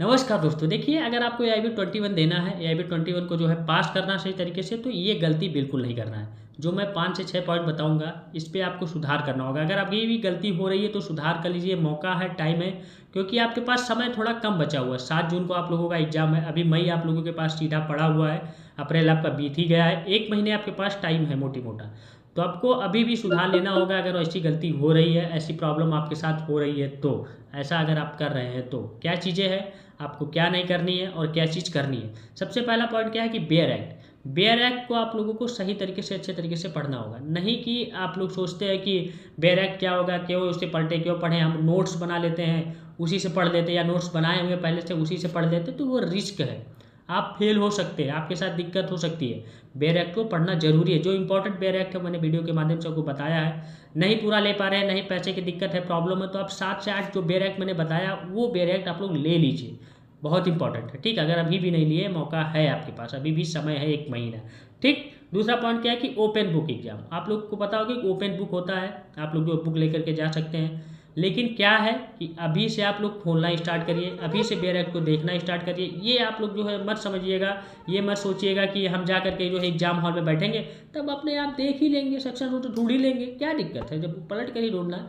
नमस्कार दोस्तों, देखिए अगर आपको AIB 21 देना है, AIB 21 को जो है पास करना सही तरीके से, तो ये गलती बिल्कुल नहीं करना है। जो मैं 5 से 6 पॉइंट बताऊंगा, इस पे आपको सुधार करना होगा। अगर आपकी भी गलती हो रही है तो सुधार कर लीजिए, मौका है, टाइम है, क्योंकि आपके पास समय थोड़ा कम बचा हुआ है। 7 जून को आप लोगों का एग्जाम है, अभी मई आप लोगों के पास सीधा पड़ा हुआ है, अप्रैल आपका बीत ही गया है, 1 महीने आपके पास टाइम है मोटी मोटा। तो आपको अभी भी सुधार लेना होगा। अगर ऐसी गलती हो रही है, ऐसी प्रॉब्लम आपके साथ हो रही है, तो ऐसा अगर आप कर रहे हैं तो क्या चीज़ें हैं, आपको क्या नहीं करनी है और क्या चीज़ करनी है। सबसे पहला पॉइंट क्या है कि बेयर एक्ट। बेयर एक्ट को आप लोगों को सही तरीके से, अच्छे तरीके से पढ़ना होगा। नहीं कि आप लोग सोचते हैं कि बेयर एक्ट क्या होगा, क्यों उससे पढ़ते, क्यों पढ़ें, हम नोट्स बना लेते हैं उसी से पढ़ लेते हैं, या नोट्स बनाए हुए पहले से उसी से पढ़ लेते, तो वो रिस्क है, आप फेल हो सकते हैं, आपके साथ दिक्कत हो सकती है। बेयर एक्ट को पढ़ना जरूरी है। जो इंपॉर्टेंट बेयर एक्ट है मैंने वीडियो के माध्यम से आपको बताया है। नहीं पूरा ले पा रहे हैं, नहीं पैसे की दिक्कत है, प्रॉब्लम है, तो आप 7 से 8 जो बेयर एक्ट मैंने बताया वो बेयर एक्ट आप लोग ले लीजिए, बहुत इंपॉर्टेंट है। ठीक, अगर अभी भी नहीं लिए, मौका है आपके पास, अभी भी समय है, 1 महीना। ठीक, दूसरा पॉइंट क्या है कि ओपन बुक एग्जाम। आप लोग को पता होगा कि ओपन बुक होता है, आप लोग जो बुक लेकर के जा सकते हैं। लेकिन क्या है कि अभी से आप लोग खोलना स्टार्ट करिए, अभी से बेयर एक्ट को देखना स्टार्ट करिए। ये आप लोग जो है मत समझिएगा, ये मत सोचिएगा कि हम जा करके जो है एग्जाम हॉल में बैठेंगे तब अपने आप देख ही लेंगे, सेक्शन तो ढूंढ ही लेंगे, क्या दिक्कत है। जब पलट कर ही ढूंढना है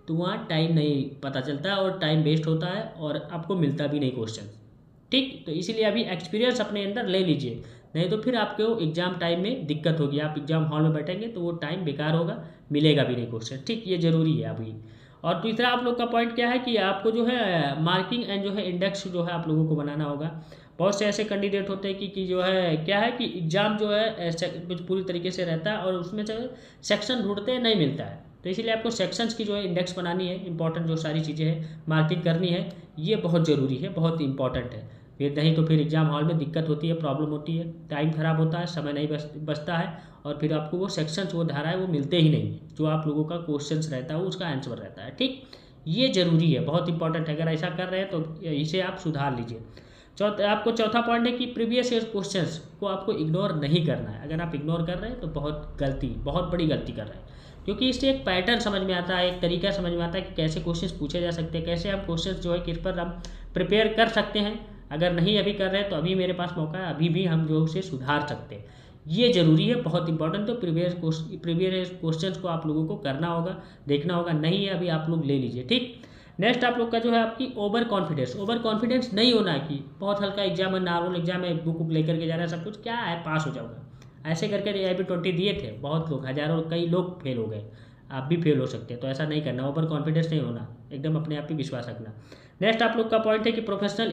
तो वहाँ टाइम नहीं पता चलता और टाइम वेस्ट होता है और आपको मिलता भी नहीं क्वेश्चन। ठीक, तो इसीलिए अभी एक्सपीरियंस अपने अंदर ले लीजिए, नहीं तो फिर आपको एग्जाम टाइम में दिक्कत होगी। आप एग्जाम हॉल में बैठेंगे तो वो टाइम बेकार होगा, मिलेगा भी नहीं क्वेश्चन। ठीक, ये जरूरी है अभी। और तीसरा आप लोग का पॉइंट क्या है कि आपको जो है मार्किंग एंड जो है इंडेक्स जो है आप लोगों को बनाना होगा। बहुत से ऐसे कैंडिडेट होते हैं कि जो है क्या है कि एग्ज़ाम जो है पूरी तरीके से रहता है और उसमें जो सेक्शन ढूंढते हैं, नहीं मिलता है। तो इसीलिए आपको सेक्शंस की जो है इंडेक्स बनानी है, इंपॉर्टेंट जो सारी चीज़ें हैं मार्किंग करनी है, ये बहुत ज़रूरी है, बहुत इंपॉर्टेंट है। फिर नहीं तो फिर एग्ज़ाम हॉल में दिक्कत होती है, प्रॉब्लम होती है, टाइम ख़राब होता है, समय नहीं बचता है, और फिर आपको वो सेक्शंस, वो धाराएं वो मिलते ही नहीं, जो आप लोगों का क्वेश्चंस रहता है वो उसका आंसर रहता है। ठीक, ये जरूरी है, बहुत इंपॉर्टेंट है। अगर ऐसा कर रहे हैं तो इसे आप सुधार लीजिए। आपको चौथा पॉइंट है कि प्रीवियस ईयर क्वेश्चंस को आपको इग्नोर नहीं करना है। अगर आप इग्नोर कर रहे हैं तो बहुत गलती, बहुत बड़ी गलती कर रहे हैं, क्योंकि इससे एक पैटर्न समझ में आता है, एक तरीका समझ में आता है कि कैसे क्वेश्चंस पूछे जा सकते हैं, कैसे हम क्वेश्चंस जो है किस पर हम प्रिपेयर कर सकते हैं। अगर नहीं अभी कर रहे हैं तो अभी मेरे पास मौका है, अभी भी हम जो उसे सुधार सकते हैं। ये जरूरी है, बहुत इंपॉर्टेंट। तो प्रीवियस क्वेश्चंस को आप लोगों को करना होगा, देखना होगा। नहीं है अभी, आप लोग ले लीजिए। ठीक, नेक्स्ट आप लोग का जो है आपकी ओवर कॉन्फिडेंस। ओवर कॉन्फिडेंस नहीं होना है कि बहुत हल्का एग्जाम है, नॉर्मल एग्जाम है, बुक लेकर के जा रहा है, सब कुछ क्या है, पास हो जाऊंगा। ऐसे करके AIB 20 दिए थे बहुत लोग, हजारों, कई लोग फेल हो गए, आप भी फेल हो सकते हैं। तो ऐसा नहीं करना, ओवर कॉन्फिडेंस नहीं होना, एकदम अपने आप पे विश्वास रखना। नेक्स्ट आप लोग का पॉइंट है कि प्रोफेशनल